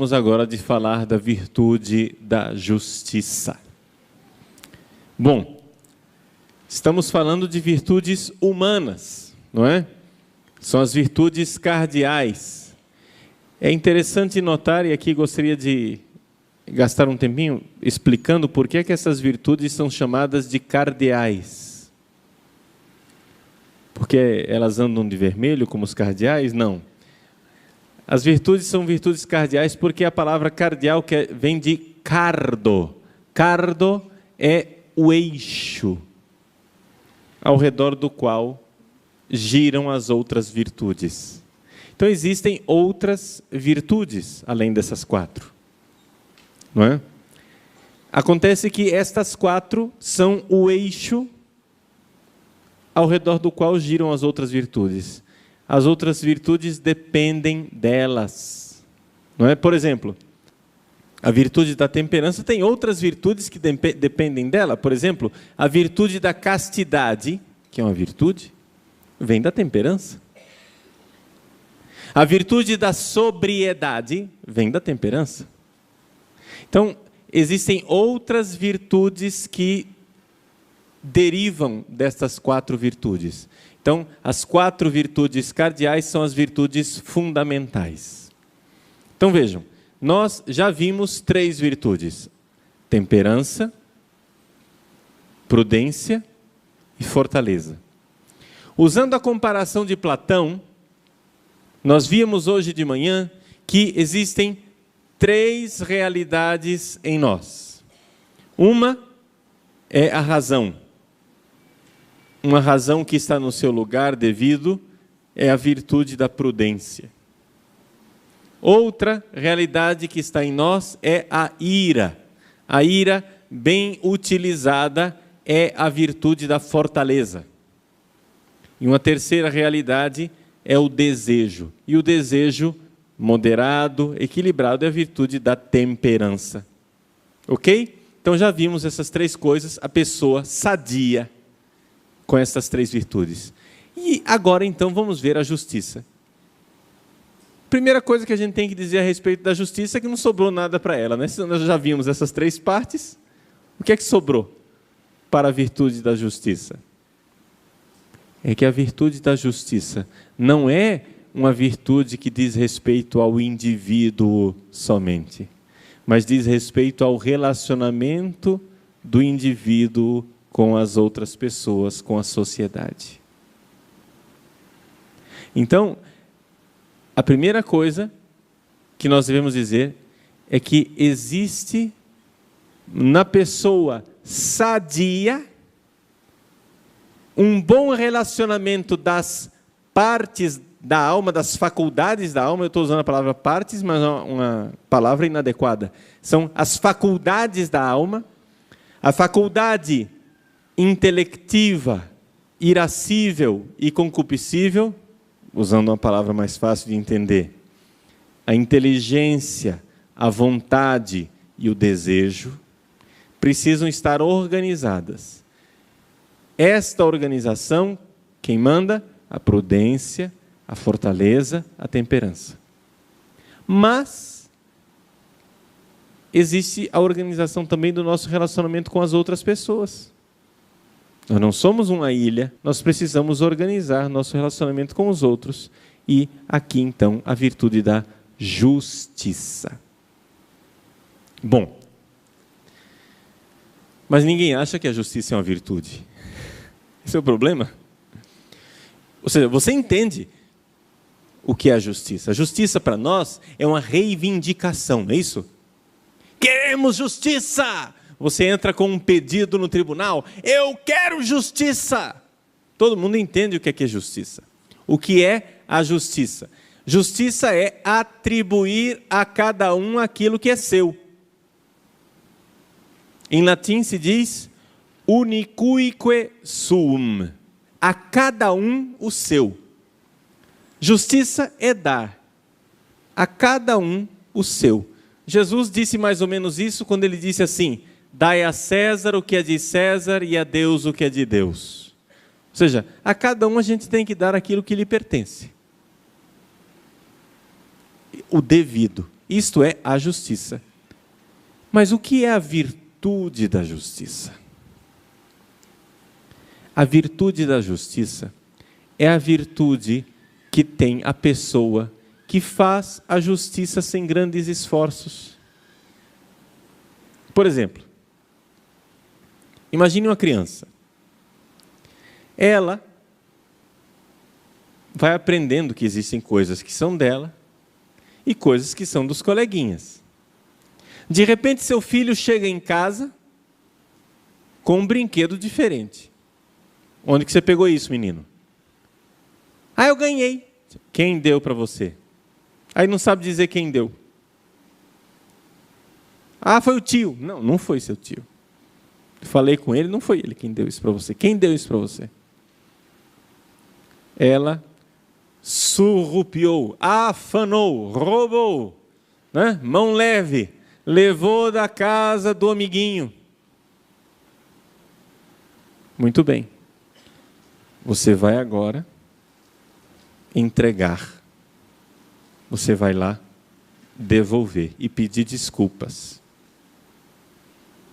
terminamos agora de falar da virtude da justiça. Bom, estamos falando de virtudes humanas, não é? São as virtudes cardeais. É interessante notar, e aqui gostaria de gastar um tempinho explicando por que essas virtudes são chamadas de cardeais. Porque elas andam de vermelho como os cardeais? Não. As virtudes são virtudes cardeais porque a palavra cardeal vem de cardo. Cardo é o eixo ao redor do qual giram as outras virtudes. Então existem outras virtudes além dessas quatro, não é? Acontece que estas quatro são o eixo ao redor do qual giram as outras virtudes. As outras virtudes dependem delas, não é? Por exemplo, a virtude da temperança tem outras virtudes que dependem dela. Por exemplo, a virtude da castidade, que é uma virtude, vem da temperança. A virtude da sobriedade vem da temperança. Então, existem outras virtudes que derivam dessas quatro virtudes. Então, as quatro virtudes cardeais são as virtudes fundamentais. Então, vejam, nós já vimos três virtudes: temperança, prudência e fortaleza. Usando a comparação de Platão, nós vimos hoje de manhã que existem três realidades em nós. Uma é a razão. Uma razão que está no seu lugar devido é a virtude da prudência. Outra realidade que está em nós é a ira. A ira, bem utilizada, é a virtude da fortaleza. E uma terceira realidade é o desejo. E o desejo moderado, equilibrado, é a virtude da temperança. Ok? Então já vimos essas três coisas, a pessoa sadia com essas três virtudes. E agora então vamos ver a justiça. Primeira coisa que a gente tem que dizer a respeito da justiça é que não sobrou nada para ela, né? Nós já vimos essas três partes, o que é que sobrou para a virtude da justiça? É que a virtude da justiça não é uma virtude que diz respeito ao indivíduo somente, mas diz respeito ao relacionamento do indivíduo com as outras pessoas, com a sociedade. Então, a primeira coisa que nós devemos dizer é que existe na pessoa sadia um bom relacionamento das partes da alma, das faculdades da alma. Eu estou usando a palavra partes, mas é uma palavra inadequada. São as faculdades da alma, a faculdade intelectiva, irascível e concupiscível, usando uma palavra mais fácil de entender, a inteligência, a vontade e o desejo precisam estar organizadas. Esta organização, quem manda? A prudência, a fortaleza, a temperança. Mas existe a organização também do nosso relacionamento com as outras pessoas. Nós não somos uma ilha, nós precisamos organizar nosso relacionamento com os outros. E aqui então a virtude da justiça. Bom, mas ninguém acha que a justiça é uma virtude. Esse é o problema. Ou seja, você entende o que é a justiça. A justiça para nós é uma reivindicação, não é isso? Queremos justiça! Você entra com um pedido no tribunal, eu quero justiça! Todo mundo entende o que é justiça. O que é a justiça? Justiça é atribuir a cada um aquilo que é seu. Em latim se diz unicuique suum. A cada um o seu. Justiça é dar a cada um o seu. Jesus disse mais ou menos isso quando ele disse assim: dai a César o que é de César e a Deus o que é de Deus. Ou seja, a cada um a gente tem que dar aquilo que lhe pertence. O devido. Isto é a justiça. Mas o que é a virtude da justiça? A virtude da justiça é a virtude que tem a pessoa que faz a justiça sem grandes esforços. Por exemplo, imagine uma criança. Ela vai aprendendo que existem coisas que são dela e coisas que são dos coleguinhas. De repente, seu filho chega em casa com um brinquedo diferente. Onde que você pegou isso, menino? Ah, eu ganhei. Quem deu para você? Aí não sabe dizer quem deu. Ah, foi o tio. Não, não foi seu tio. Falei com ele, não foi ele quem deu isso para você. Quem deu isso para você? Ela surrupiou, afanou, roubou, né? Mão leve, levou da casa do amiguinho. Muito bem. Você vai agora entregar. Você vai lá devolver e pedir desculpas.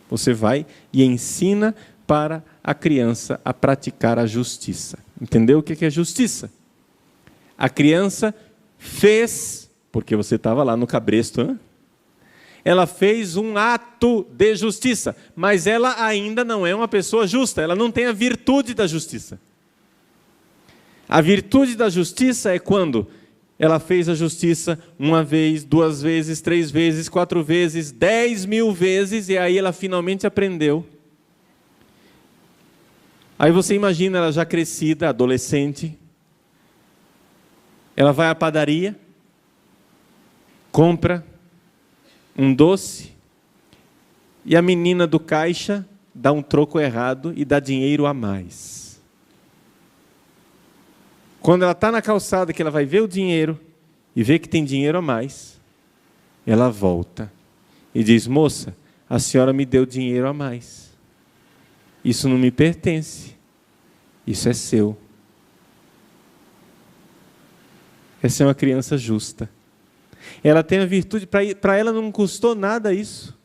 Você vai e ensina para a criança a praticar a justiça. Entendeu o que é justiça? A criança fez, porque você estava lá no cabresto, né? Ela fez um ato de justiça, mas ela ainda não é uma pessoa justa, ela não tem a virtude da justiça. A virtude da justiça é quando ela fez a justiça uma vez, 2 vezes, 3 vezes, 4 vezes, 10.000 vezes, e aí ela finalmente aprendeu. Aí você imagina ela já crescida, adolescente. Ela vai à padaria, compra um doce, e a menina do caixa dá um troco errado e dá dinheiro a mais. Quando ela está na calçada, que ela vai ver o dinheiro e vê que tem dinheiro a mais, ela volta e diz: moça, a senhora me deu dinheiro a mais. Isso não me pertence. Isso é seu. Essa é uma criança justa. Ela tem a virtude, para ela não custou nada isso.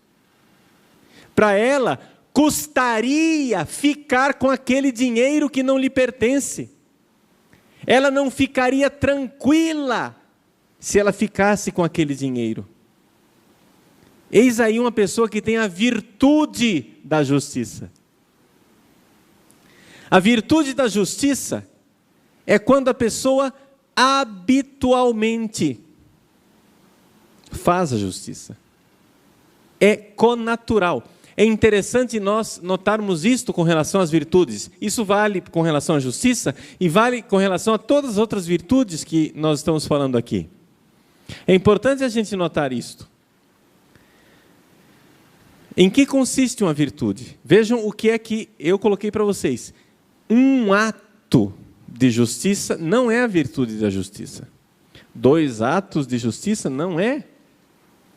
Para ela, custaria ficar com aquele dinheiro que não lhe pertence. Ela não ficaria tranquila se ela ficasse com aquele dinheiro. Eis aí uma pessoa que tem a virtude da justiça. A virtude da justiça é quando a pessoa habitualmente faz a justiça. É connatural. É interessante nós notarmos isto com relação às virtudes. Isso vale com relação à justiça e vale com relação a todas as outras virtudes que nós estamos falando aqui. É importante a gente notar isto. Em que consiste uma virtude? Vejam o que é que eu coloquei para vocês. Um ato de justiça não é a virtude da justiça. 2 atos de justiça não é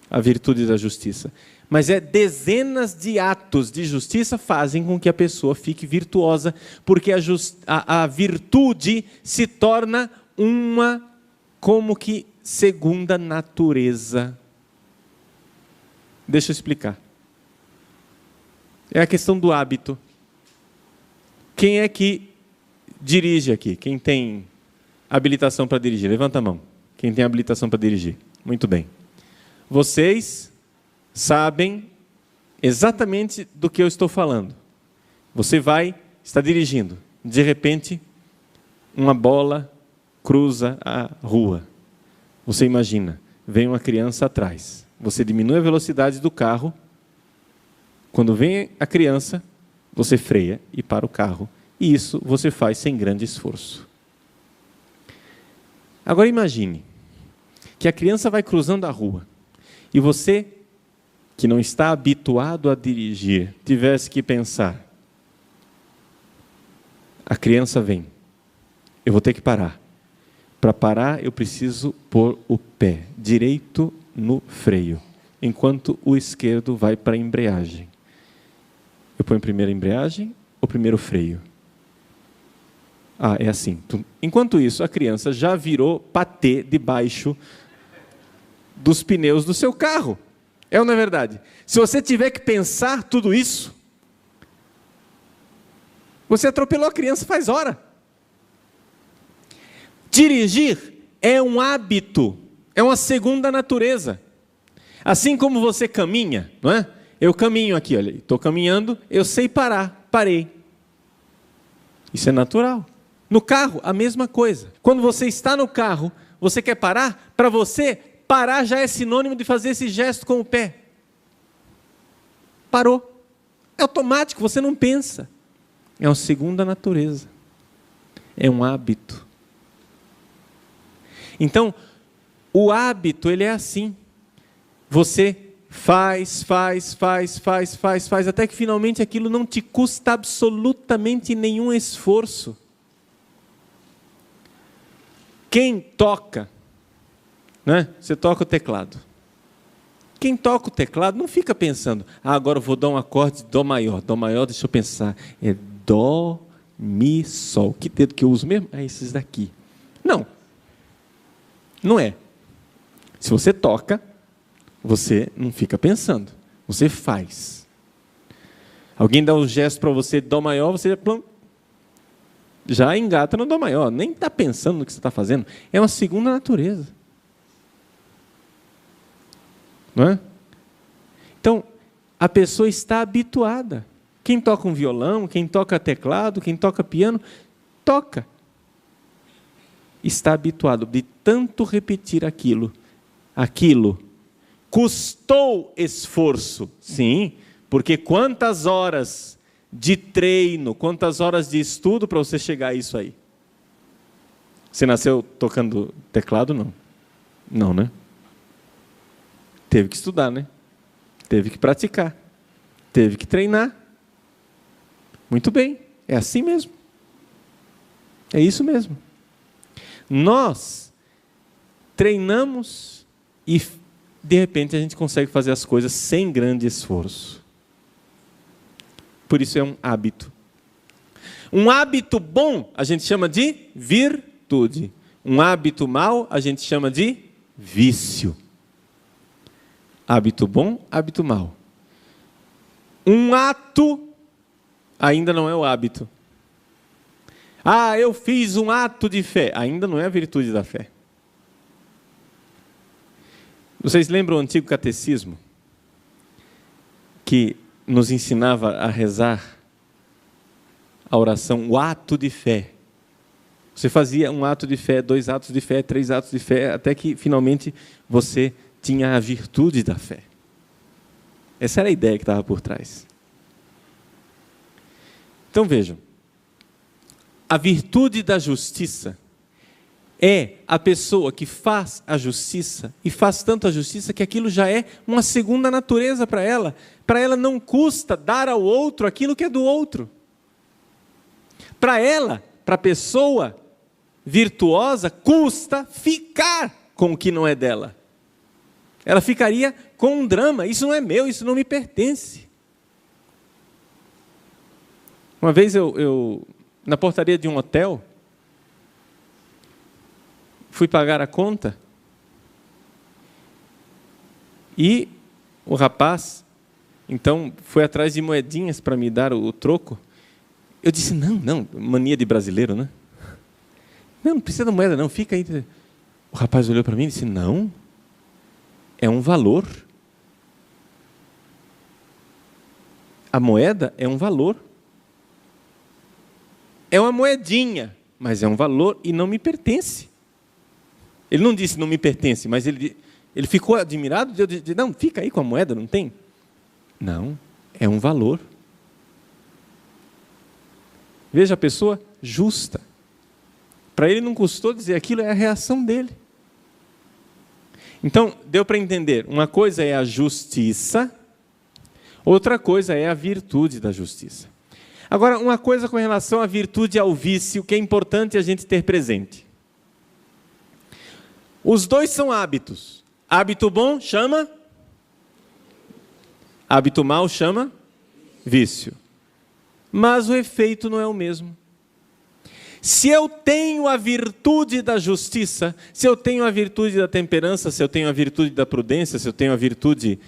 a virtude da justiça. Mas dezenas de atos de justiça fazem com que a pessoa fique virtuosa, porque a virtude se torna uma como que segunda natureza. Deixa eu explicar. É a questão do hábito. Quem é que dirige aqui? Quem tem habilitação para dirigir? Levanta a mão. Quem tem habilitação para dirigir? Muito bem. Vocês sabem exatamente do que eu estou falando. Você está dirigindo. De repente, uma bola cruza a rua. Você imagina, vem uma criança atrás. Você diminui a velocidade do carro. Quando vem a criança, você freia e para o carro. E isso você faz sem grande esforço. Agora imagine que a criança vai cruzando a rua e você, que não está habituado a dirigir, tivesse que pensar: a criança vem, eu vou ter que parar. Para parar, eu preciso pôr o pé direito no freio, enquanto o esquerdo vai para a embreagem. Eu ponho primeiro a embreagem ou primeiro o freio? Ah, é assim. Enquanto isso, a criança já virou patê debaixo dos pneus do seu carro. É ou não é verdade? Se você tiver que pensar tudo isso, você atropelou a criança faz hora. Dirigir é um hábito, é uma segunda natureza. Assim como você caminha, não é? Eu caminho aqui, olha, estou caminhando, eu sei parar, parei. Isso é natural. No carro, a mesma coisa. Quando você está no carro, você quer parar? Para você, parar já é sinônimo de fazer esse gesto com o pé. Parou. É automático, você não pensa. É uma segunda natureza. É um hábito. Então, o hábito, ele é assim. Você faz, até que finalmente aquilo não te custa absolutamente nenhum esforço. Quem toca, né? Você toca o teclado. Quem toca o teclado não fica pensando, agora eu vou dar um acorde de Dó maior. Dó maior, deixa eu pensar, é Dó, Mi, Sol. Que dedo que eu uso mesmo? É esses daqui. Não. Não é. Se você toca, você não fica pensando. Você faz. Alguém dá um gesto para você de Dó maior, você já engata no Dó maior. Nem está pensando no que você está fazendo. É uma segunda natureza. Não é? Então, a pessoa está habituada. Quem toca um violão, quem toca teclado, quem toca piano, toca. Está habituado de tanto repetir aquilo. Aquilo custou esforço, sim, porque quantas horas de treino, quantas horas de estudo para você chegar a isso aí? Você nasceu tocando teclado? Não. Não, né? Teve que estudar, né? Teve que praticar. Teve que treinar. Muito bem, é assim mesmo. É isso mesmo. Nós treinamos e, de repente, a gente consegue fazer as coisas sem grande esforço. Por isso é um hábito. Um hábito bom, a gente chama de virtude. Um hábito mau, a gente chama de vício. Hábito bom, hábito mau. Um ato ainda não é o hábito. Ah, eu fiz um ato de fé. Ainda não é a virtude da fé. Vocês lembram o antigo catecismo? Que nos ensinava a rezar a oração, o ato de fé. Você fazia um ato de fé, 2 atos de fé, 3 atos de fé, até que finalmente você tinha a virtude da fé. Essa era a ideia que estava por trás. Então vejam, a virtude da justiça é a pessoa que faz a justiça, e faz tanto a justiça que aquilo já é uma segunda natureza para ela. Para ela não custa dar ao outro aquilo que é do outro. Para ela, para a pessoa virtuosa, custa ficar com o que não é dela. Ela ficaria com um drama, isso não é meu, isso não me pertence. Uma vez eu na portaria de um hotel, fui pagar a conta e o rapaz, então, foi atrás de moedinhas para me dar o troco. Eu disse, não, mania de brasileiro, né? Não precisa de moeda não, fica aí. O rapaz olhou para mim e disse, não, é um valor. A moeda é um valor. É uma moedinha, mas é um valor e não me pertence. Ele não disse não me pertence, mas ele ficou admirado. Eu disse, não, fica aí com a moeda, não tem? Não, é um valor. Veja a pessoa justa. Para ele não custou dizer aquilo, é a reação dele. Então, deu para entender, uma coisa é a justiça, outra coisa é a virtude da justiça. Agora, uma coisa com relação à virtude e ao vício, que é importante a gente ter presente. Os dois são hábitos. Hábito bom chama? Hábito mau chama? Vício. Mas o efeito não é o mesmo. Se eu tenho a virtude da justiça, se eu tenho a virtude da temperança, se eu tenho a virtude da prudência, se eu tenho a virtude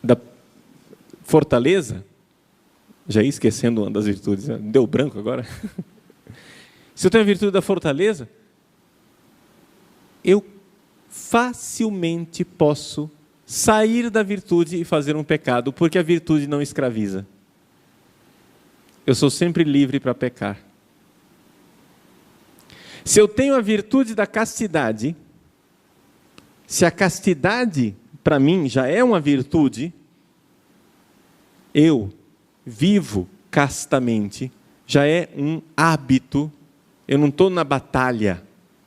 da fortaleza, já ia esquecendo uma das virtudes, deu branco agora. Se eu tenho a virtude da fortaleza, eu facilmente posso sair da virtude e fazer um pecado, porque a virtude não escraviza. Eu sou sempre livre para pecar. Se eu tenho a virtude da castidade, se a castidade para mim já é uma virtude, eu vivo castamente, já é um hábito, eu não estou na batalha,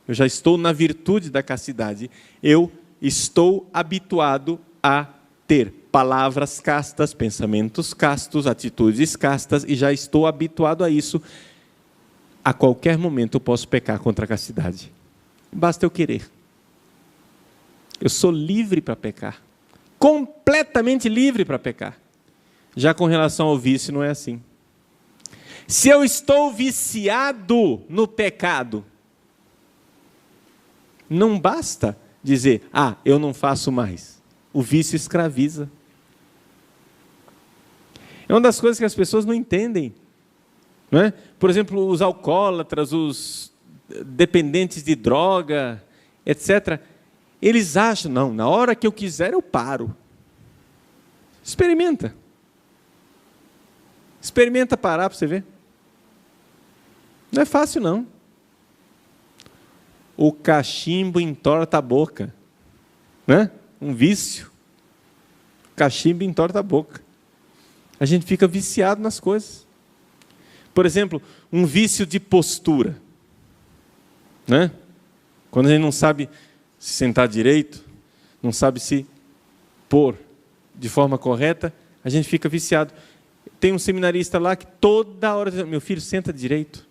eu já estou na virtude da castidade, eu estou habituado a ter palavras castas, pensamentos castos, atitudes castas, e já estou habituado a isso. A qualquer momento eu posso pecar contra a castidade. Basta eu querer. Eu sou livre para pecar. Completamente livre para pecar. Já com relação ao vício não é assim. Se eu estou viciado no pecado, não basta dizer, eu não faço mais. O vício escraviza. É uma das coisas que as pessoas não entendem. Não é? Por exemplo, os alcoólatras, os dependentes de droga, etc. Eles acham, não, na hora que eu quiser eu paro. Experimenta. Experimenta parar para você ver. Não é fácil, não. O cachimbo entorta a boca. Né? Um vício. O cachimbo entorta a boca. A gente fica viciado nas coisas. Por exemplo, um vício de postura. Né? Quando a gente não sabe se sentar direito, não sabe se pôr de forma correta, a gente fica viciado. Tem um seminarista lá que toda hora diz, meu filho, senta direito.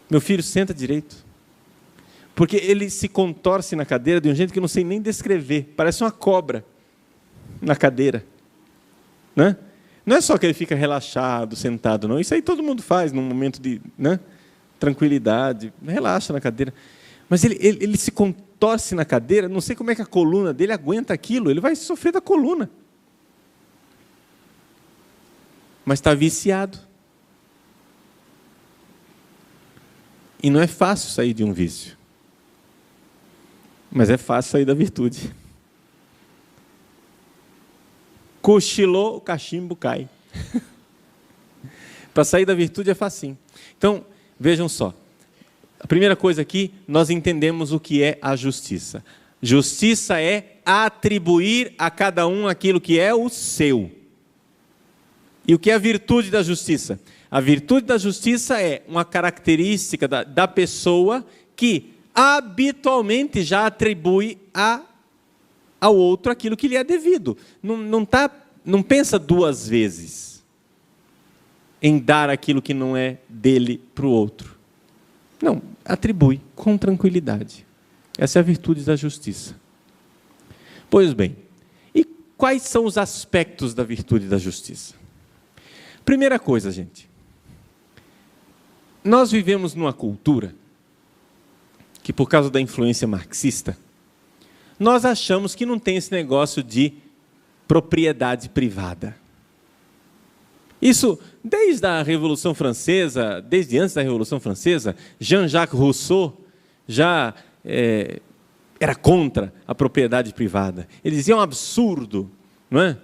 Meu filho, senta direito. Porque ele se contorce na cadeira de um jeito que eu não sei nem descrever. Parece uma cobra na cadeira. Né? Não é só que ele fica relaxado, sentado, não. Isso aí todo mundo faz num momento de tranquilidade. Relaxa na cadeira. Mas ele se contorce na cadeira, não sei como é que a coluna dele aguenta aquilo. Ele vai sofrer da coluna. Mas está viciado. E não é fácil sair de um vício. Mas é fácil sair da virtude. Cochilou, o cachimbo cai. Para sair da virtude é facinho. Então, vejam só. A primeira coisa aqui, nós entendemos o que é a justiça. Justiça é atribuir a cada um aquilo que é o seu. E o que é a virtude da justiça? A virtude da justiça é uma característica da pessoa que habitualmente já atribui ao outro aquilo que lhe é devido. Não pensa duas vezes em dar aquilo que não é dele para o outro. Não, atribui com tranquilidade. Essa é a virtude da justiça. Pois bem, e quais são os aspectos da virtude da justiça? Primeira coisa, gente. Nós vivemos numa cultura que, por causa da influência marxista, nós achamos que não tem esse negócio de propriedade privada. Isso, desde a Revolução Francesa, desde antes da Revolução Francesa, Jean-Jacques Rousseau já era contra a propriedade privada. Ele dizia, é um absurdo, não é?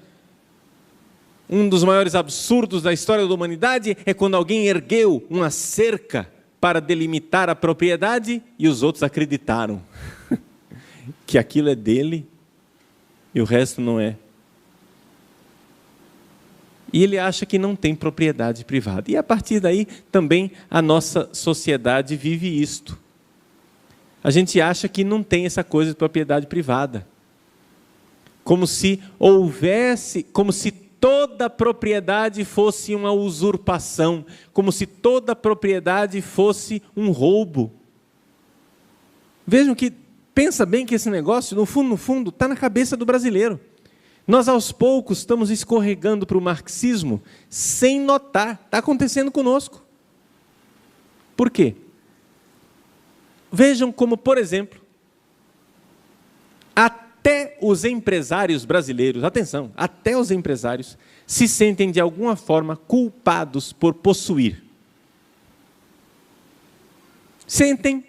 Um dos maiores absurdos da história da humanidade é quando alguém ergueu uma cerca para delimitar a propriedade e os outros acreditaram que aquilo é dele e o resto não é. E ele acha que não tem propriedade privada. E a partir daí também a nossa sociedade vive isto. A gente acha que não tem essa coisa de propriedade privada. Como se houvesse, como se toda propriedade fosse uma usurpação, como se toda propriedade fosse um roubo. Vejam que, pensa bem que esse negócio, no fundo, está na cabeça do brasileiro. Nós, aos poucos, estamos escorregando para o marxismo sem notar. Está acontecendo conosco. Por quê? Vejam como, por exemplo, até os empresários brasileiros, atenção, até os empresários se sentem de alguma forma culpados por possuir. Sentem,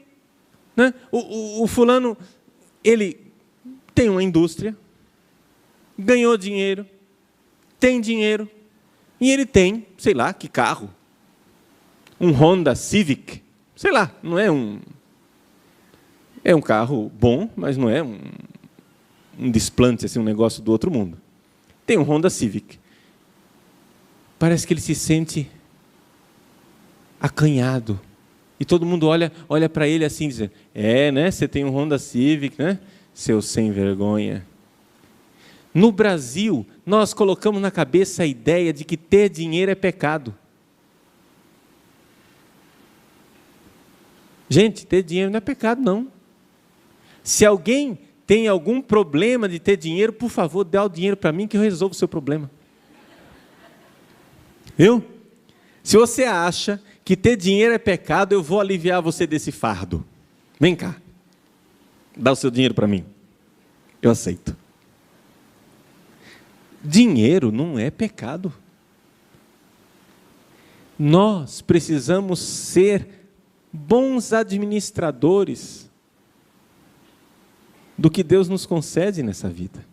né? O fulano, ele tem uma indústria, ganhou dinheiro, tem dinheiro, e ele tem, sei lá, que carro, um Honda Civic, sei lá, não é um... É um carro bom, mas não é um desplante, assim, um negócio do outro mundo. Tem um Honda Civic. Parece que ele se sente acanhado. E todo mundo olha para ele assim, dizendo, né, você tem um Honda Civic, né? Seu sem vergonha. No Brasil, nós colocamos na cabeça a ideia de que ter dinheiro é pecado. Gente, ter dinheiro não é pecado, não. Se alguém tem algum problema de ter dinheiro, por favor, dê o dinheiro para mim que eu resolvo o seu problema. Viu? Se você acha que ter dinheiro é pecado, eu vou aliviar você desse fardo. Vem cá, dá o seu dinheiro para mim. Eu aceito. Dinheiro não é pecado. Nós precisamos ser bons administradores do que Deus nos concede nessa vida.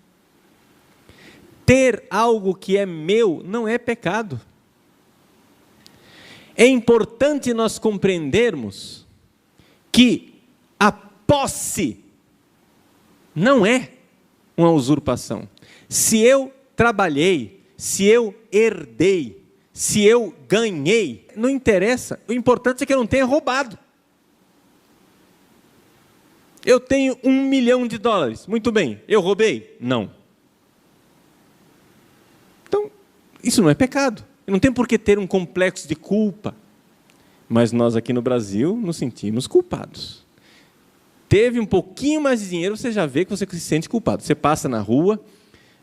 Ter algo que é meu não é pecado. É importante nós compreendermos que a posse não é uma usurpação. Se eu trabalhei, se eu herdei, se eu ganhei, não interessa. O importante é que eu não tenha roubado. Eu tenho $1 milhão. Muito bem, eu roubei? Não. Então, isso não é pecado. Não tem por que ter um complexo de culpa. Mas nós aqui no Brasil nos sentimos culpados. Teve um pouquinho mais de dinheiro, você já vê que você se sente culpado. Você passa na rua,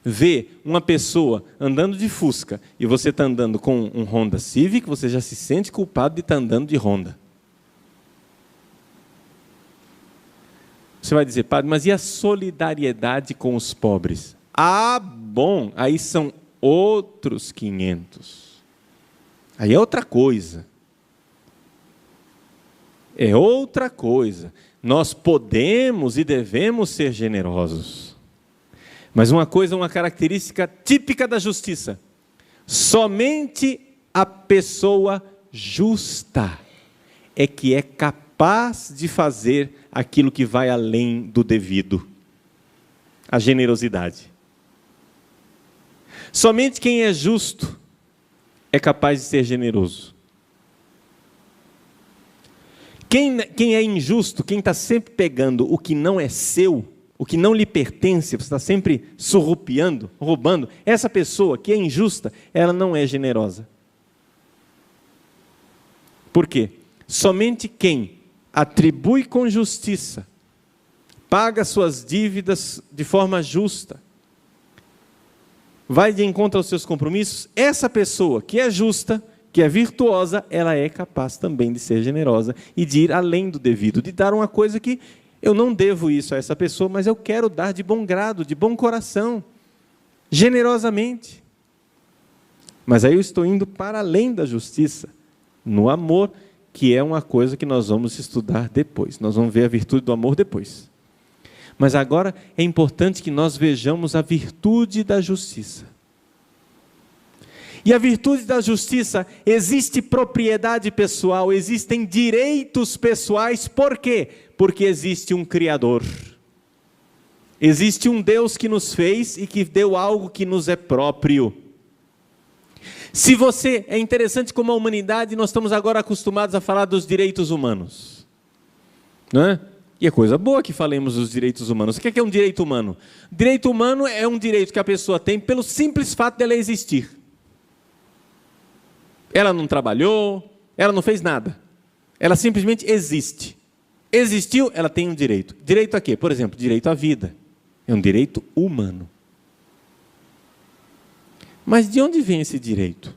vê uma pessoa andando de Fusca e você está andando com um Honda Civic, você já se sente culpado de estar andando de Honda. Você vai dizer, padre, mas e a solidariedade com os pobres? Ah, bom, aí são outros 500. Aí é outra coisa. É outra coisa. Nós podemos e devemos ser generosos. Mas uma coisa, uma característica típica da justiça. Somente a pessoa justa é que é capaz de fazer aquilo que vai além do devido. A generosidade. Somente quem é justo é capaz de ser generoso. Quem é injusto, quem está sempre pegando o que não é seu, o que não lhe pertence, você está sempre surrupiando, roubando, essa pessoa que é injusta, ela não é generosa. Por quê? Somente quem atribui com justiça, paga suas dívidas de forma justa, vai de encontro aos seus compromissos, essa pessoa que é justa, que é virtuosa, ela é capaz também de ser generosa e de ir além do devido, de dar uma coisa que eu não devo isso a essa pessoa, mas eu quero dar de bom grado, de bom coração, generosamente. Mas aí eu estou indo para além da justiça, no amor, que é uma coisa que nós vamos estudar depois. Nós vamos ver a virtude do amor depois. Mas agora é importante que nós vejamos a virtude da justiça. E a virtude da justiça, existe propriedade pessoal, existem direitos pessoais, por quê? Porque existe um Criador. Existe um Deus que nos fez e que deu algo que nos é próprio. Se você, é interessante como a humanidade, nós estamos agora acostumados a falar dos direitos humanos. Não é? E é coisa boa que falemos dos direitos humanos. O que é um direito humano? Direito humano é um direito que a pessoa tem pelo simples fato dela existir. Ela não trabalhou, ela não fez nada. Ela simplesmente existe. Existiu, ela tem um direito. Direito a quê? Por exemplo, direito à vida. É um direito humano. Mas de onde vem esse direito?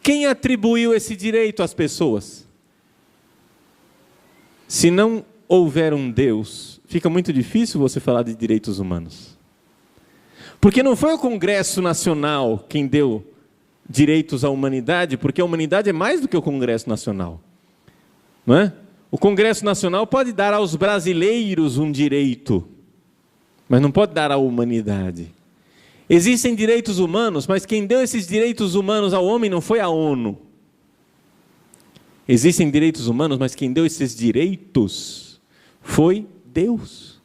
Quem atribuiu esse direito às pessoas? Se não houver um Deus, fica muito difícil você falar de direitos humanos. Porque não foi o Congresso Nacional quem deu direitos à humanidade, porque a humanidade é mais do que o Congresso Nacional. Não é? O Congresso Nacional pode dar aos brasileiros um direito, mas não pode dar à humanidade. Existem direitos humanos, mas quem deu esses direitos humanos ao homem não foi a ONU. Existem direitos humanos, mas quem deu esses direitos foi Deus,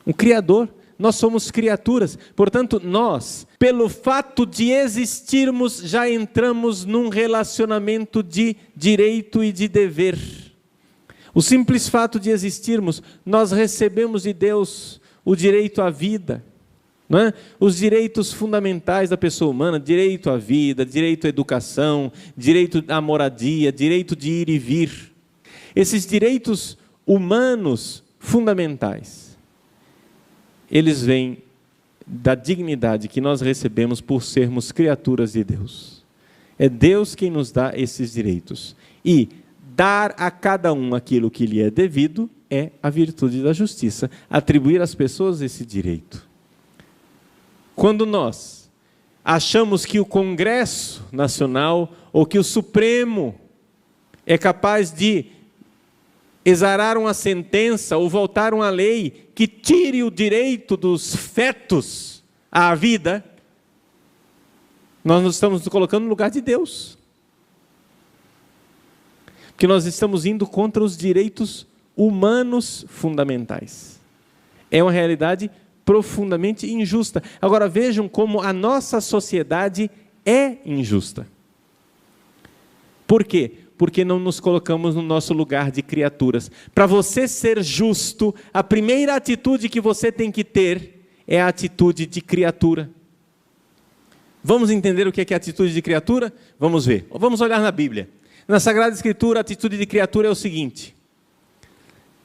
um Criador. Nós somos criaturas, portanto nós, pelo fato de existirmos, já entramos num relacionamento de direito e de dever. O simples fato de existirmos, nós recebemos de Deus o direito à vida, não é? Os direitos fundamentais da pessoa humana, direito à vida, direito à educação, direito à moradia, direito de ir e vir. Esses direitos humanos fundamentais, eles vêm da dignidade que nós recebemos por sermos criaturas de Deus. É Deus quem nos dá esses direitos. E dar a cada um aquilo que lhe é devido é a virtude da justiça. Atribuir às pessoas esse direito. Quando nós achamos que o Congresso Nacional ou que o Supremo é capaz de exarar uma sentença ou voltar uma lei que tire o direito dos fetos à vida, nós nos estamos colocando no lugar de Deus. Porque nós estamos indo contra os direitos humanos fundamentais. É uma realidade profundamente injusta. Agora vejam como a nossa sociedade é injusta. Por quê? Porque não nos colocamos no nosso lugar de criaturas. Para você ser justo, a primeira atitude que você tem que ter é a atitude de criatura. Vamos entender o que é a atitude de criatura? Vamos ver. Vamos olhar na Bíblia. Na Sagrada Escritura, a atitude de criatura é o seguinte.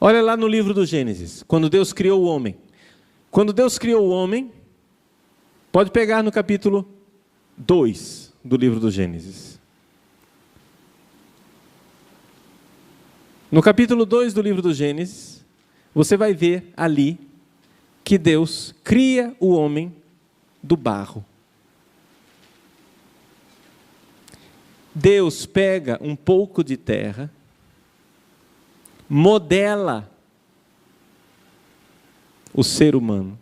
Olha lá no livro do Gênesis, quando Deus criou o homem. Quando Deus criou o homem, pode pegar no capítulo 2 do livro do Gênesis. No capítulo 2 do livro do Gênesis, você vai ver ali que Deus cria o homem do barro. Deus pega um pouco de terra, modela o ser humano,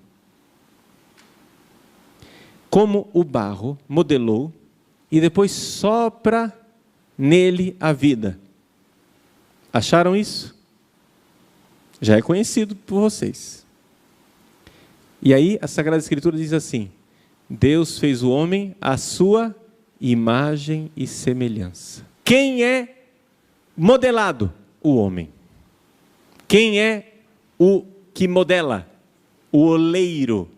como o barro modelou, e depois sopra nele a vida. Acharam isso? Já é conhecido por vocês. E aí a Sagrada Escritura diz assim: Deus fez o homem à sua imagem e semelhança. Quem é modelado? O homem. Quem é o que modela? O oleiro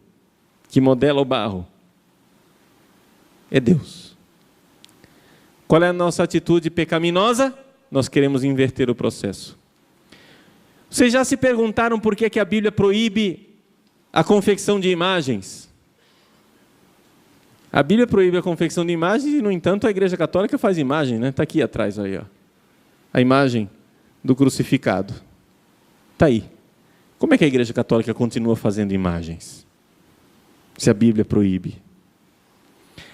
que modela o barro. É Deus. Qual é a nossa atitude pecaminosa? Nós queremos inverter o processo. Vocês já se perguntaram por que a Bíblia proíbe a confecção de imagens? A Bíblia proíbe a confecção de imagens e, no entanto, a Igreja Católica faz imagem, né? Está aqui atrás, aí, ó. A imagem do crucificado. Está aí. Como é que a Igreja Católica continua fazendo imagens? Se a Bíblia proíbe.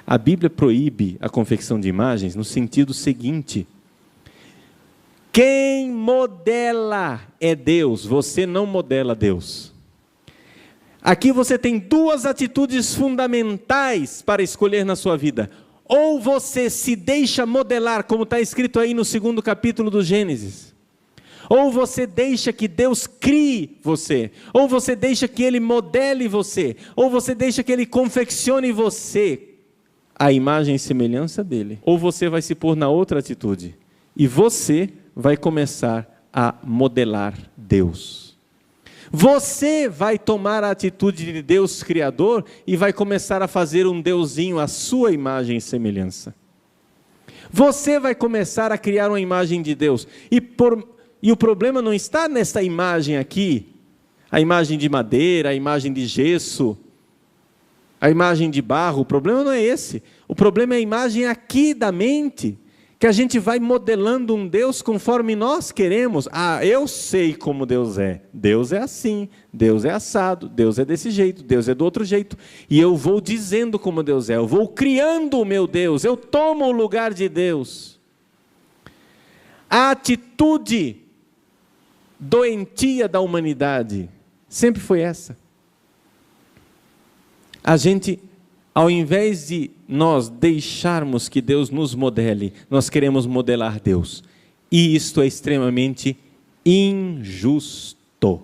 A Bíblia proíbe a confecção de imagens no sentido seguinte: quem modela é Deus, você não modela Deus. Aqui você tem duas atitudes fundamentais para escolher na sua vida. Ou você se deixa modelar, como está escrito aí no 2º capítulo do Gênesis. Ou você deixa que Deus crie você. Ou você deixa que Ele modele você. Ou você deixa que Ele confeccione você a imagem e semelhança dEle. Ou você vai se pôr na outra atitude. E você vai começar a modelar Deus. Você vai tomar a atitude de Deus Criador e vai começar a fazer um Deusinho à sua imagem e semelhança. Você vai começar a criar uma imagem de Deus. E o problema não está nessa imagem aqui, a imagem de madeira, a imagem de gesso, a imagem de barro, o problema não é esse. O problema é a imagem aqui da mente, que a gente vai modelando um Deus conforme nós queremos. Ah, eu sei como Deus é. Deus é assim, Deus é assado, Deus é desse jeito, Deus é do outro jeito. E eu vou dizendo como Deus é, eu vou criando o meu Deus, eu tomo o lugar de Deus. A atitude doentia da humanidade sempre foi essa. A gente, ao invés de nós deixarmos que Deus nos modele, nós queremos modelar Deus. E isto é extremamente injusto.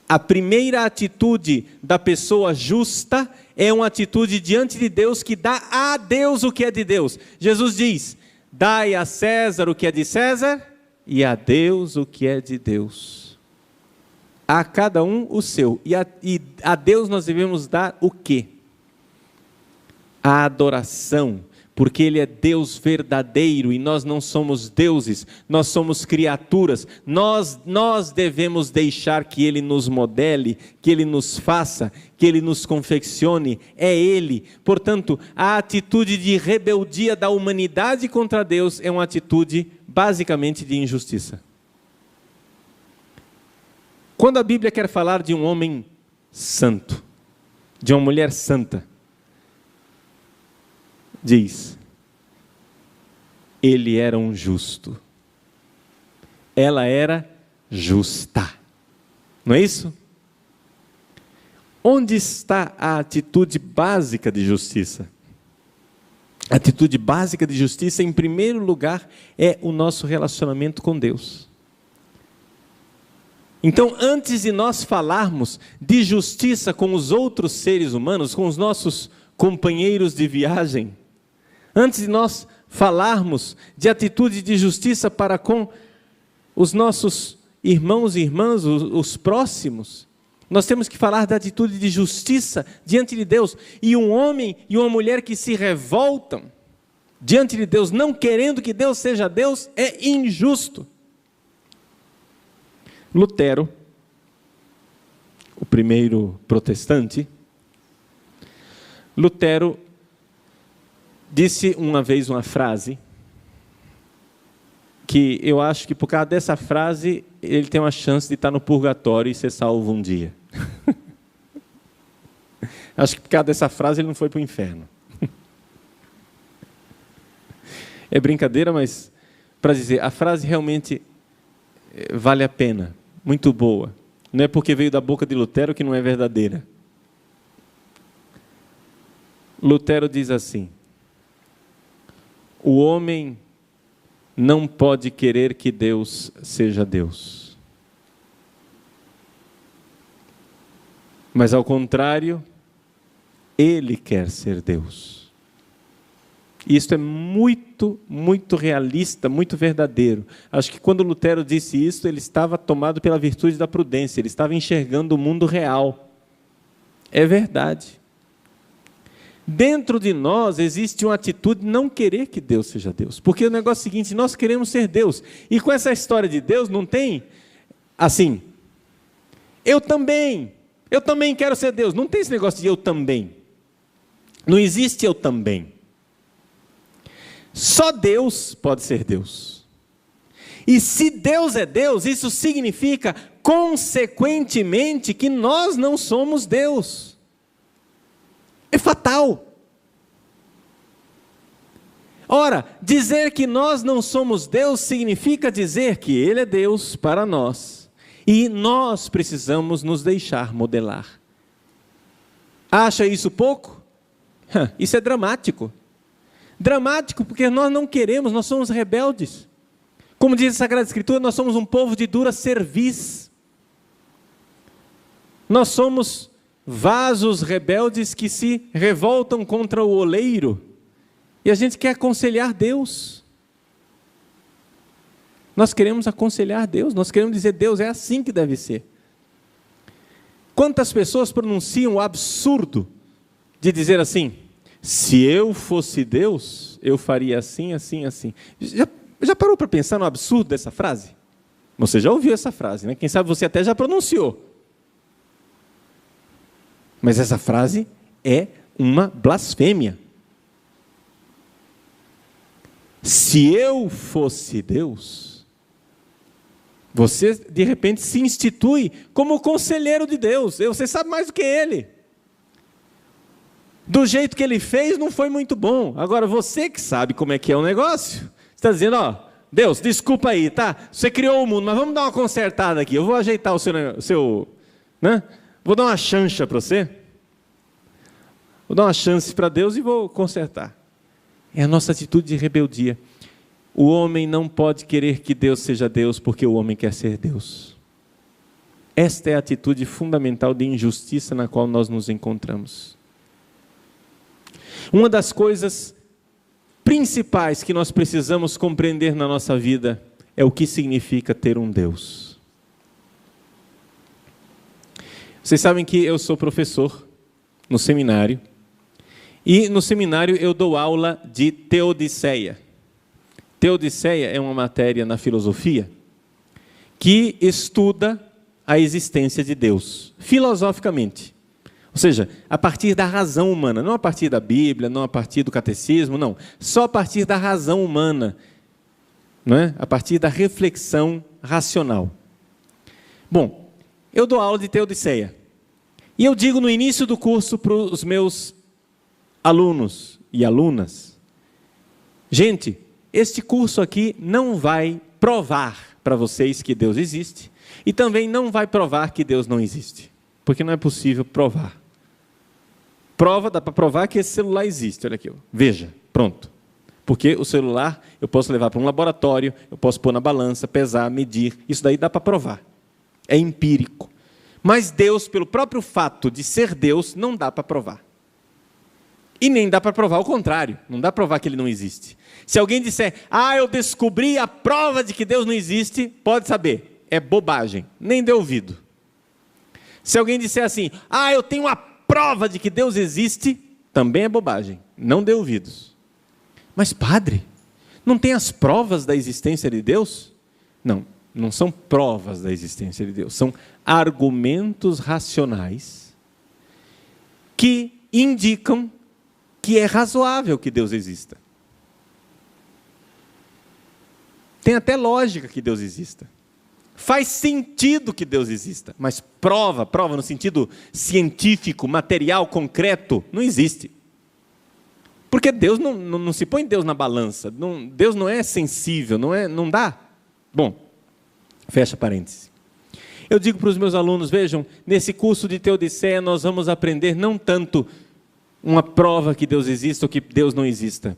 A primeira atitude da pessoa justa é uma atitude diante de Deus que dá a Deus o que é de Deus. Jesus diz: dai a César o que é de César e a Deus o que é de Deus. A cada um o seu. E a Deus nós devemos dar o quê? A adoração, porque Ele é Deus verdadeiro e nós não somos deuses, nós somos criaturas. Nós devemos deixar que Ele nos modele, que Ele nos faça, que Ele nos confeccione. É Ele. Portanto, a atitude de rebeldia da humanidade contra Deus é uma atitude basicamente de injustiça. Quando a Bíblia quer falar de um homem santo, de uma mulher santa, diz: ele era um justo, ela era justa, não é isso? Onde está a atitude básica de justiça? A atitude básica de justiça, em primeiro lugar, é o nosso relacionamento com Deus. Então, antes de nós falarmos de justiça com os outros seres humanos, com os nossos companheiros de viagem, antes de nós falarmos de atitude de justiça para com os nossos irmãos e irmãs, os próximos, nós temos que falar da atitude de justiça diante de Deus. E um homem e uma mulher que se revoltam diante de Deus, não querendo que Deus seja Deus, é injusto. Lutero, o primeiro protestante, Lutero disse uma vez uma frase que eu acho que por causa dessa frase ele tem uma chance de estar no purgatório e ser salvo um dia. Acho que por causa dessa frase ele não foi para o inferno. É brincadeira, mas para dizer, a frase realmente vale a pena, muito boa. Não é porque veio da boca de Lutero que não é verdadeira. Lutero diz assim: o homem não pode querer que Deus seja Deus. Mas ao contrário, ele quer ser Deus. Isto é muito, muito realista, muito verdadeiro. Acho que quando Lutero disse isso, ele estava tomado pela virtude da prudência, ele estava enxergando o mundo real. É verdade. Dentro de nós existe uma atitude de não querer que Deus seja Deus. Porque o negócio é o seguinte, nós queremos ser Deus. E com essa história de Deus não tem assim, eu também quero ser Deus. Não tem esse negócio de eu também. Não existe eu também. Só Deus pode ser Deus. E se Deus é Deus, isso significa, consequentemente, que nós não somos Deus. É fatal. Ora, dizer que nós não somos Deus significa dizer que Ele é Deus para nós. E nós precisamos nos deixar modelar. Acha isso pouco? Isso é dramático. Dramático porque nós não queremos, nós somos rebeldes. Como diz a Sagrada Escritura, nós somos um povo de dura cerviz. Nós somos vasos rebeldes que se revoltam contra o oleiro. E a gente quer aconselhar Deus. Nós queremos aconselhar Deus, nós queremos dizer, Deus, é assim que deve ser. Quantas pessoas pronunciam o absurdo de dizer assim, se eu fosse Deus, eu faria assim, assim, assim. Já parou para pensar no absurdo dessa frase? Você já ouviu essa frase, né? Quem sabe você até já pronunciou. Mas essa frase é uma blasfêmia. Se eu fosse Deus, você de repente se institui como conselheiro de Deus. Você sabe mais do que ele. Do jeito que ele fez não foi muito bom. Agora você que sabe como é que é o negócio, está dizendo, ó, Deus, desculpa aí, tá? Você criou o mundo, mas vamos dar uma consertada aqui. Eu vou ajeitar o seu né? Vou dar uma chancha para você. Vou dar uma chance para Deus e vou consertar. É a nossa atitude de rebeldia. O homem não pode querer que Deus seja Deus porque o homem quer ser Deus. Esta é a atitude fundamental de injustiça na qual nós nos encontramos. Uma das coisas principais que nós precisamos compreender na nossa vida é o que significa ter um Deus. Vocês sabem que eu sou professor no seminário, e no seminário eu dou aula de teodiceia. Teodiceia é uma matéria na filosofia que estuda a existência de Deus, filosoficamente. Ou seja, a partir da razão humana, não a partir da Bíblia, não a partir do catecismo, não. Só a partir da razão humana, não é? A partir da reflexão racional. Bom, eu dou aula de teodiceia. E eu digo no início do curso para os meus alunos e alunas, gente, este curso aqui não vai provar para vocês que Deus existe e também não vai provar que Deus não existe, porque não é possível provar. Prova, dá para provar que esse celular existe, olha aqui, ó. Veja, pronto. Porque o celular eu posso levar para um laboratório, eu posso pôr na balança, pesar, medir, isso daí dá para provar. É empírico. Mas Deus, pelo próprio fato de ser Deus, não dá para provar. E nem dá para provar o contrário, não dá para provar que ele não existe. Se alguém disser, eu descobri a prova de que Deus não existe, pode saber, é bobagem, nem dê ouvido. Se alguém disser assim, eu tenho a prova de que Deus existe, também é bobagem, não dê ouvidos. Mas padre, não tem as provas da existência de Deus? Não, não são provas da existência de Deus, são argumentos racionais que indicam que é razoável que Deus exista. Tem até lógica que Deus exista. Faz sentido que Deus exista, mas prova no sentido científico, material, concreto, não existe. Porque Deus não se põe Deus na balança, Deus não é sensível, não dá. Bom, fecha parênteses. Eu digo para os meus alunos, vejam, nesse curso de teodiceia nós vamos aprender não tanto uma prova que Deus exista ou que Deus não exista.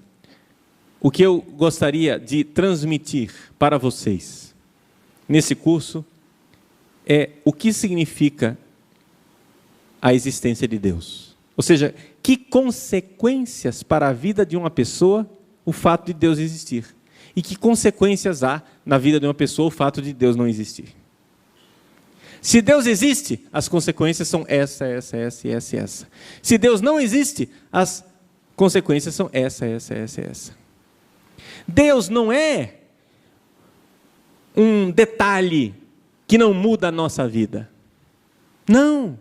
O que eu gostaria de transmitir para vocês nesse curso é o que significa a existência de Deus. Ou seja, que consequências para a vida de uma pessoa o fato de Deus existir. E que consequências há na vida de uma pessoa o fato de Deus não existir. Se Deus existe, as consequências são essa. Se Deus não existe, as consequências são essa. Deus não é um detalhe que não muda a nossa vida. Não.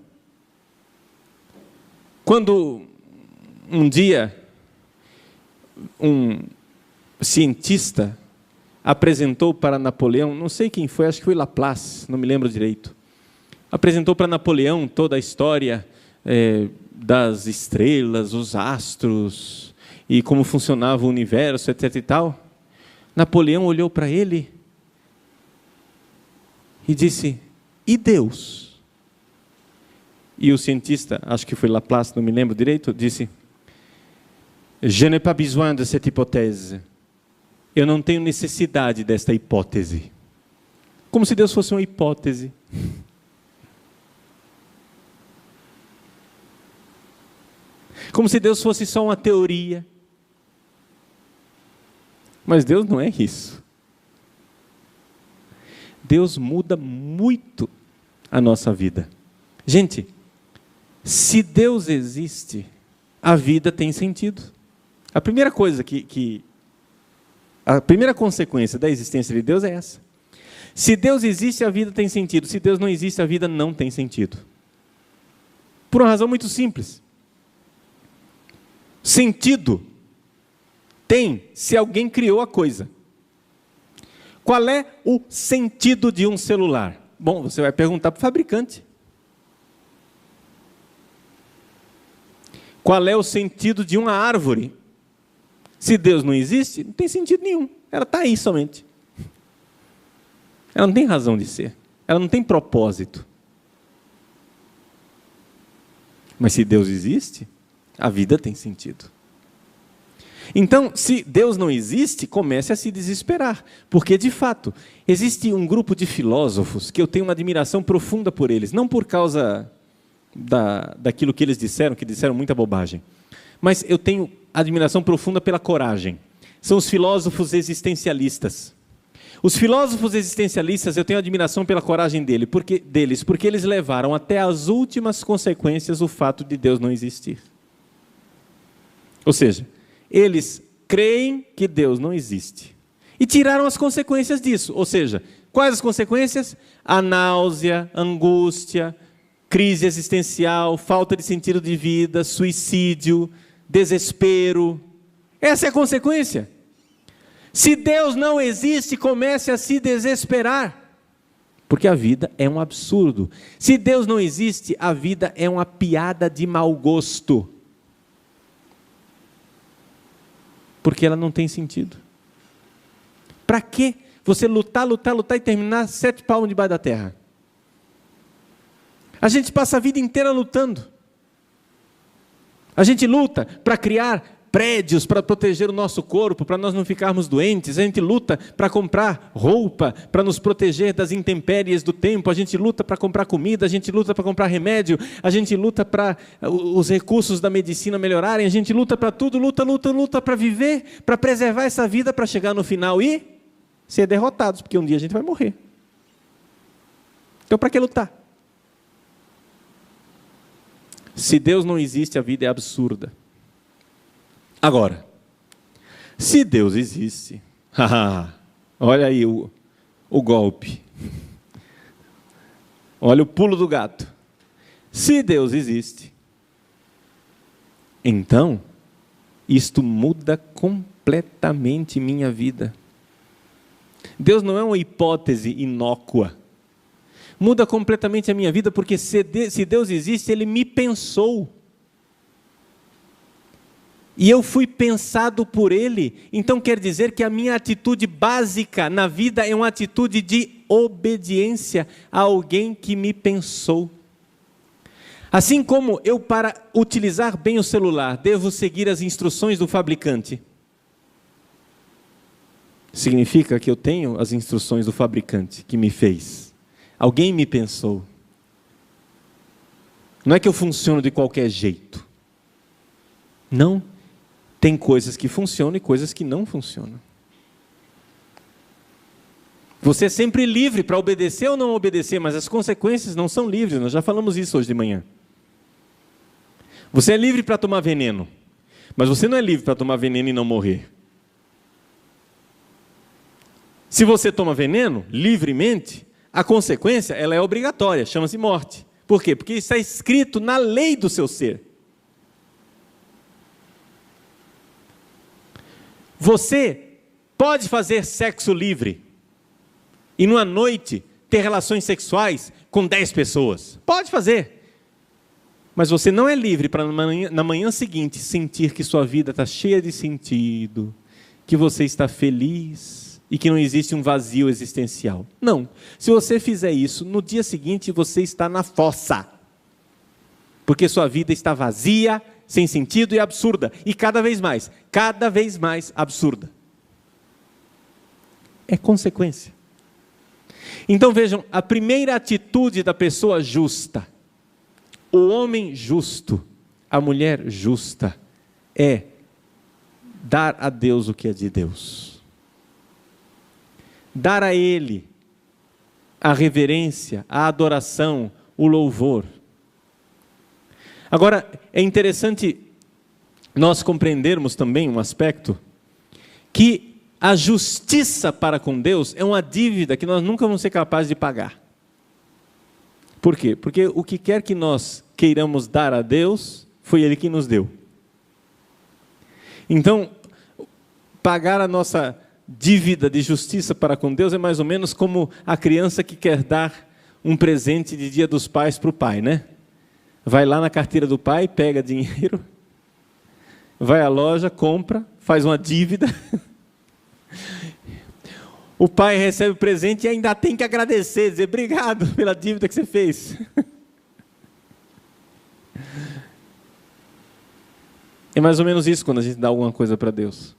Quando um dia um cientista apresentou para Napoleão, não sei quem foi, acho que foi Laplace, não me lembro direito, apresentou para Napoleão toda a história das estrelas, os astros, e como funcionava o universo, etc. e tal. Napoleão olhou para ele e disse, e Deus? E o cientista, acho que foi Laplace, não me lembro direito, disse, je n'ai pas besoin de cette hypothèse. Eu não tenho necessidade desta hipótese. Como se Deus fosse uma hipótese. Como se Deus fosse só uma teoria. Mas Deus não é isso. Deus muda muito a nossa vida. Gente, se Deus existe, a vida tem sentido. A primeira coisa a primeira consequência da existência de Deus é essa. Se Deus existe, a vida tem sentido. Se Deus não existe, a vida não tem sentido. Por uma razão muito simples. Sentido tem se alguém criou a coisa. Qual é o sentido de um celular? Bom, você vai perguntar para o fabricante. Qual é o sentido de uma árvore? Se Deus não existe, não tem sentido nenhum. Ela está aí somente. Ela não tem razão de ser. Ela não tem propósito. Mas se Deus existe, a vida tem sentido. Então, se Deus não existe, comece a se desesperar. Porque, de fato, existe um grupo de filósofos que eu tenho uma admiração profunda por eles. Não por causa daquilo que eles disseram, que disseram muita bobagem. Mas eu tenho admiração profunda pela coragem. São os filósofos existencialistas. Os filósofos existencialistas, eu tenho admiração pela coragem deles, porque eles levaram até as últimas consequências o fato de Deus não existir. Ou seja, eles creem que Deus não existe. E tiraram as consequências disso. Ou seja, quais as consequências? A náusea, angústia, crise existencial, falta de sentido de vida, suicídio, desespero. Essa é a consequência. Se Deus não existe, comece a se desesperar. Porque a vida é um absurdo. Se Deus não existe, a vida é uma piada de mau gosto. Porque ela não tem sentido. Para que você lutar e terminar 7 palmos debaixo da terra? A gente passa a vida inteira lutando. A gente luta para criar prédios para proteger o nosso corpo, para nós não ficarmos doentes. A gente luta para comprar roupa, para nos proteger das intempéries do tempo. A gente luta para comprar comida, a gente luta para comprar remédio, a gente luta para os recursos da medicina melhorarem, a gente luta para tudo, luta para viver, para preservar essa vida, para chegar no final e ser derrotados, porque um dia a gente vai morrer. Então, para que lutar? Se Deus não existe, a vida é absurda. Agora, se Deus existe, olha aí o golpe, olha o pulo do gato. Se Deus existe, então, isto muda completamente minha vida. Deus não é uma hipótese inócua. Muda completamente a minha vida, porque se Deus existe, Ele me pensou. E eu fui pensado por Ele. Então quer dizer que a minha atitude básica na vida é uma atitude de obediência a alguém que me pensou. Assim como eu, para utilizar bem o celular, devo seguir as instruções do fabricante. Significa que eu tenho as instruções do fabricante que me fez. Alguém me pensou. Não é que eu funciono de qualquer jeito. Não. Tem coisas que funcionam e coisas que não funcionam. Você é sempre livre para obedecer ou não obedecer, mas as consequências não são livres. Nós já falamos isso hoje de manhã. Você é livre para tomar veneno, mas você não é livre para tomar veneno e não morrer. Se você toma veneno livremente, a consequência ela é obrigatória, chama-se morte. Por quê? Porque está escrito na lei do seu ser. Você pode fazer sexo livre e numa noite ter relações sexuais com 10 pessoas. Pode fazer. Mas você não é livre para na manhã seguinte sentir que sua vida está cheia de sentido, que você está feliz e que não existe um vazio existencial. Não. Se você fizer isso, no dia seguinte você está na fossa. Porque sua vida está vazia, sem sentido e absurda. E cada vez mais absurda. É consequência. Então vejam, a primeira atitude da pessoa justa, o homem justo, a mulher justa, é dar a Deus o que é de Deus. Dar a Ele a reverência, a adoração, o louvor. Agora, é interessante nós compreendermos também um aspecto, que a justiça para com Deus é uma dívida que nós nunca vamos ser capazes de pagar. Por quê? Porque o que quer que nós queiramos dar a Deus, foi Ele que nos deu. Então, pagar a nossa dívida de justiça para com Deus é mais ou menos como a criança que quer dar um presente de Dia dos Pais para o pai, né? Vai lá na carteira do pai, pega dinheiro, vai à loja, compra, faz uma dívida. O pai recebe o presente e ainda tem que agradecer, dizer obrigado pela dívida que você fez. É mais ou menos isso quando a gente dá alguma coisa para Deus.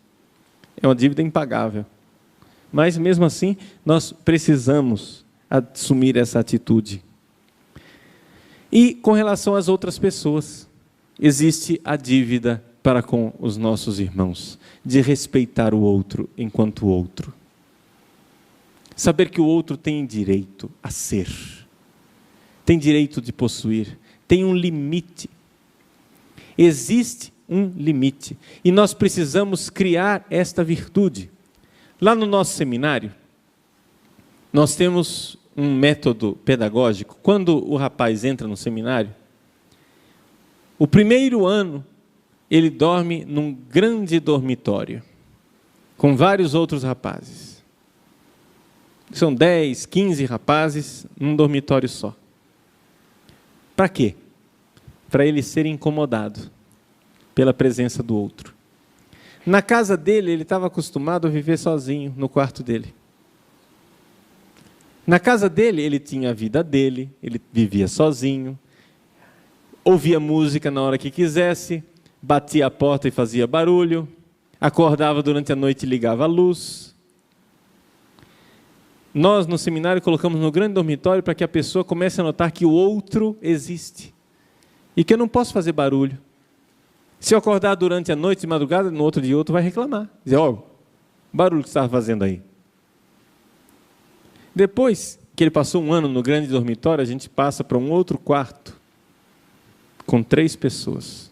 É uma dívida impagável. Mas mesmo assim, nós precisamos assumir essa atitude. E com relação às outras pessoas, existe a dívida para com os nossos irmãos, de respeitar o outro enquanto outro. Saber que o outro tem direito a ser, tem direito de possuir, tem um limite. Existe um limite. E nós precisamos criar esta virtude. Lá no nosso seminário, nós temos um método pedagógico. Quando o rapaz entra no seminário, o primeiro ano, ele dorme num grande dormitório, com vários outros rapazes. São 10, 15 rapazes num dormitório só. Para quê? Para ele ser incomodado pela presença do outro. Na casa dele, ele estava acostumado a viver sozinho, no quarto dele. Na casa dele, ele tinha a vida dele, ele vivia sozinho, ouvia música na hora que quisesse, batia a porta e fazia barulho, acordava durante a noite e ligava a luz. Nós, no seminário, colocamos no grande dormitório para que a pessoa comece a notar que o outro existe e que eu não posso fazer barulho. Se eu acordar durante a noite, de madrugada, no outro dia, outro vai reclamar. Dizer, ó, barulho que você estava fazendo aí. Depois que ele passou um ano no grande dormitório, a gente passa para um outro quarto, com 3 pessoas.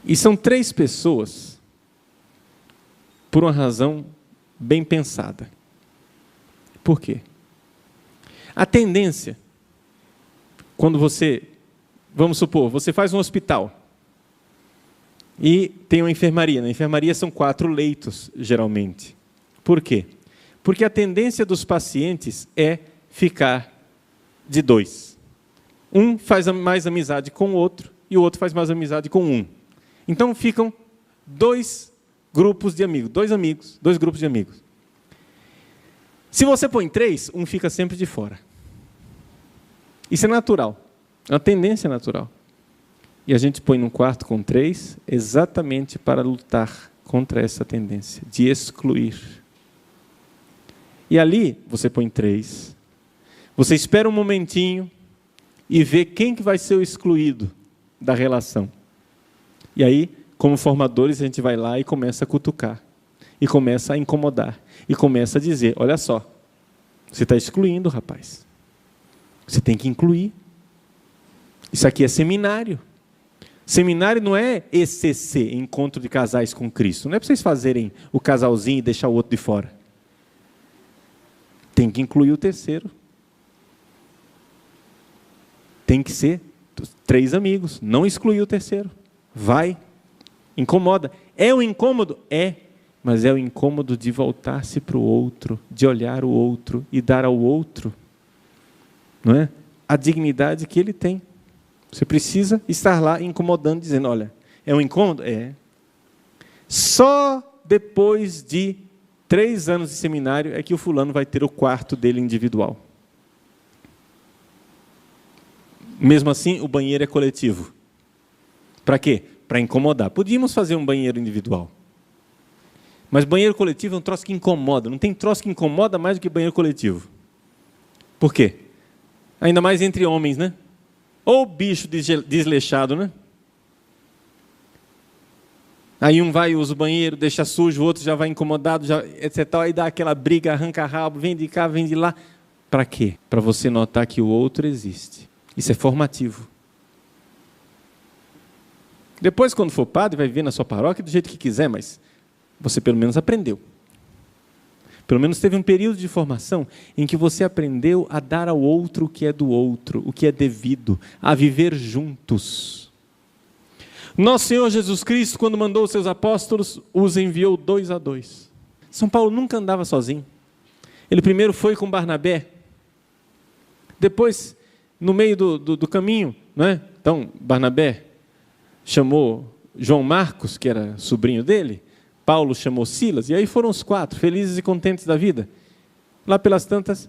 E são 3 pessoas, por uma razão bem pensada. Por quê? A tendência, quando você, vamos supor, você faz um hospital e tem uma enfermaria. Na enfermaria são 4 leitos, geralmente. Por quê? Porque a tendência dos pacientes é ficar de 2. Um faz mais amizade com o outro e o outro faz mais amizade com um. Então ficam 2 grupos de amigos, 2 grupos de amigos. Se você põe 3, um fica sempre de fora. Isso é natural, é uma tendência natural. E a gente põe num quarto com 3 exatamente para lutar contra essa tendência de excluir. E ali você põe 3, você espera um momentinho e vê quem que vai ser o excluído da relação. E aí, como formadores, a gente vai lá e começa a cutucar, e começa a incomodar, e começa a dizer, olha só, você está excluindo, rapaz. Você tem que incluir. Isso aqui é seminário. Seminário não é ECC, Encontro de Casais com Cristo. Não é para vocês fazerem o casalzinho e deixar o outro de fora. Tem que incluir o terceiro. Tem que ser 3 amigos, não excluir o terceiro. Vai, incomoda. É um incômodo? É, mas é o incômodo de voltar-se para o outro, de olhar o outro e dar ao outro, não é? A dignidade que ele tem. Você precisa estar lá incomodando, dizendo, olha, é um incômodo? É. Só depois de 3 anos de seminário é que o fulano vai ter o quarto dele individual. Mesmo assim, o banheiro é coletivo. Para quê? Para incomodar. Podíamos fazer um banheiro individual. Mas banheiro coletivo é um troço que incomoda. Não tem troço que incomoda mais do que banheiro coletivo. Por quê? Ainda mais entre homens, né? Ou bicho desleixado, né? Aí um vai e usa o banheiro, deixa sujo, o outro já vai incomodado, já, etc. Aí dá aquela briga, arranca rabo, vem de cá, vem de lá. Para quê? Para você notar que o outro existe. Isso é formativo. Depois, quando for padre, vai viver na sua paróquia do jeito que quiser, mas você pelo menos aprendeu. Pelo menos teve um período de formação em que você aprendeu a dar ao outro o que é do outro, o que é devido, a viver juntos. Nosso Senhor Jesus Cristo, quando mandou os seus apóstolos, os enviou 2 a 2. São Paulo nunca andava sozinho. Ele primeiro foi com Barnabé, depois, no meio do caminho, não é? Então, Barnabé chamou João Marcos, que era sobrinho dele, Paulo chamou Silas, e aí foram os 4, felizes e contentes da vida. Lá pelas tantas,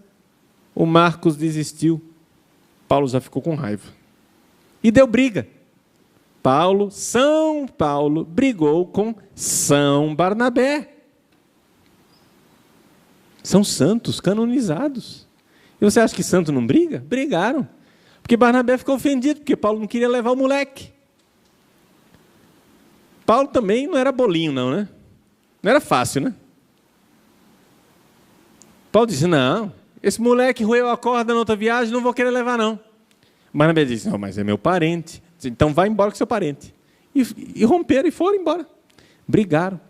o Marcos desistiu, Paulo já ficou com raiva. E deu briga. São Paulo, brigou com São Barnabé. São santos, canonizados. E você acha que santo não briga? Brigaram. Porque Barnabé ficou ofendido, porque Paulo não queria levar o moleque. Paulo também não era bolinho, não, né? Não era fácil, né? Paulo disse, não, esse moleque roeu a corda na outra viagem, não vou querer levar, não. Barnabé disse, não, mas é meu parente. Então vai embora com seu parente. E romperam e foram embora. Brigaram.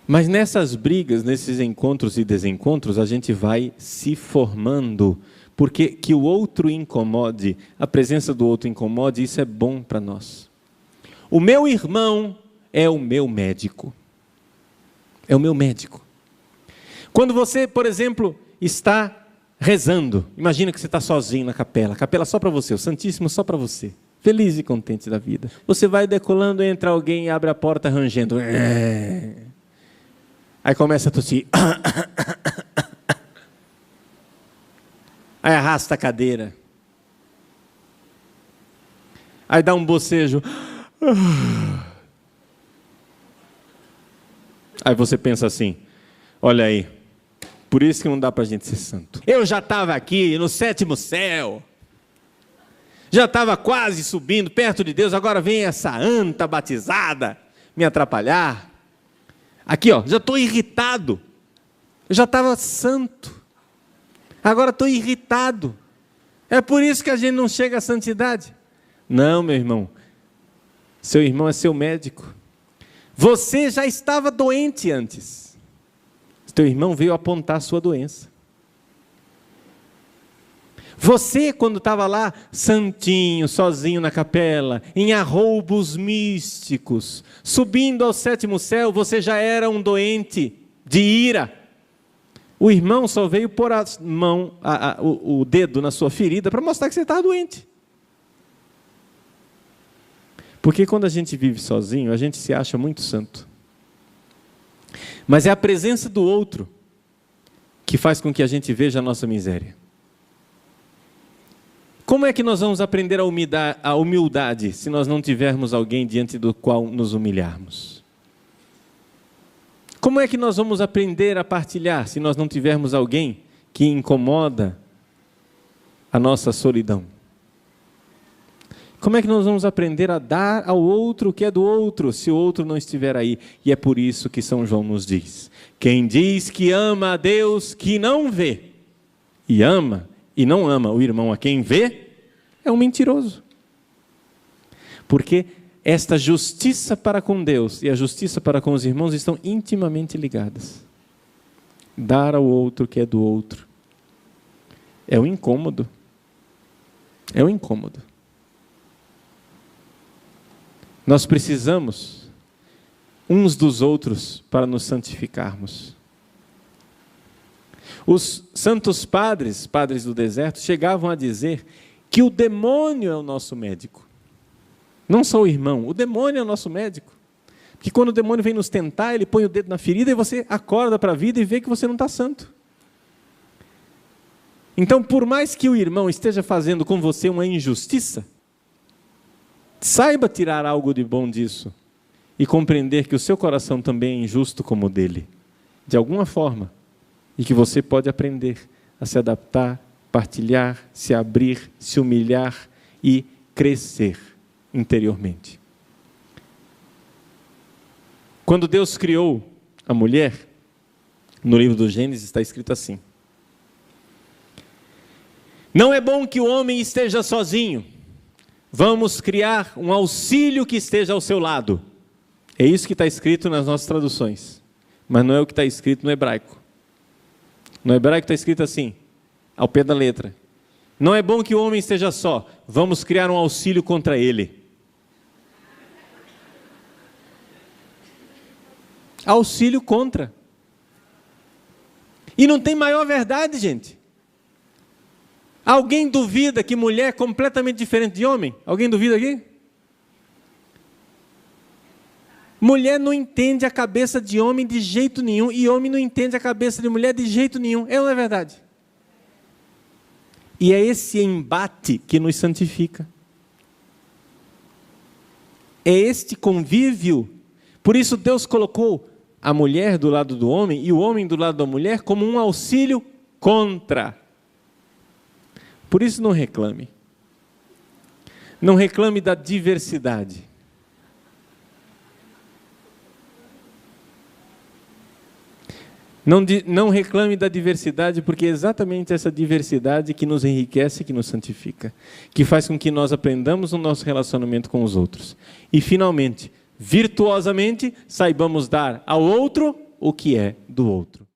Mas nessas brigas, nesses encontros e desencontros, a gente vai se formando. Porque que o outro incomode, a presença do outro incomode, isso é bom para nós. O meu irmão é o meu médico. É o meu médico. Quando você, por exemplo, está rezando, imagina que você está sozinho na capela, a capela só para você, o Santíssimo só para você, feliz e contente da vida. Você vai decolando, entra alguém e abre a porta rangendo. Aí começa a tossir. Aí arrasta a cadeira. Aí dá um bocejo. Aí você pensa assim, olha aí, por isso que não dá para a gente ser santo. Eu já estava aqui no 7º céu, já estava quase subindo perto de Deus, agora vem essa anta batizada me atrapalhar. Aqui, ó, já estou irritado, eu já estava santo, agora estou irritado. É por isso que a gente não chega à santidade. Não, meu irmão, seu irmão é seu médico. Você já estava doente antes. Teu irmão veio apontar a sua doença. Você, quando estava lá, santinho, sozinho na capela, em arroubos místicos, subindo ao 7º céu, você já era um doente de ira. O irmão só veio pôr o dedo na sua ferida para mostrar que você estava doente. Porque quando a gente vive sozinho, a gente se acha muito santo. Mas é a presença do outro que faz com que a gente veja a nossa miséria. Como é que nós vamos aprender a humildade se nós não tivermos alguém diante do qual nos humilharmos? Como é que nós vamos aprender a partilhar se nós não tivermos alguém que incomoda a nossa solidão? Como é que nós vamos aprender a dar ao outro o que é do outro, se o outro não estiver aí? E é por isso que São João nos diz, quem diz que ama a Deus que não vê, e ama e não ama o irmão a quem vê, é um mentiroso. Porque esta justiça para com Deus e a justiça para com os irmãos estão intimamente ligadas. Dar ao outro o que é do outro é um incômodo. É um incômodo. Nós precisamos uns dos outros para nos santificarmos. Os santos padres, padres do deserto, chegavam a dizer que o demônio é o nosso médico. Não só o irmão, o demônio é o nosso médico. Porque quando o demônio vem nos tentar, ele põe o dedo na ferida e você acorda para a vida e vê que você não está santo. Então, por mais que o irmão esteja fazendo com você uma injustiça, saiba tirar algo de bom disso e compreender que o seu coração também é injusto como o dele, de alguma forma, e que você pode aprender a se adaptar, partilhar, se abrir, se humilhar e crescer interiormente. Quando Deus criou a mulher, no livro do Gênesis está escrito assim: não é bom que o homem esteja sozinho, vamos criar um auxílio que esteja ao seu lado. É isso que está escrito nas nossas traduções, mas não é o que está escrito no hebraico. No hebraico está escrito assim, ao pé da letra: não é bom que o homem esteja só, vamos criar um auxílio contra ele. Auxílio contra. E não tem maior verdade, gente. Alguém duvida que mulher é completamente diferente de homem? Alguém duvida aqui? Mulher não entende a cabeça de homem de jeito nenhum, e homem não entende a cabeça de mulher de jeito nenhum. É ou não é verdade? E é esse embate que nos santifica. É este convívio. Por isso Deus colocou a mulher do lado do homem e o homem do lado da mulher como um auxílio contra. Por isso não reclame. Não reclame da diversidade. Não reclame da diversidade, porque é exatamente essa diversidade que nos enriquece, que nos santifica, que faz com que nós aprendamos no nosso relacionamento com os outros. E, finalmente, virtuosamente, saibamos dar ao outro o que é do outro.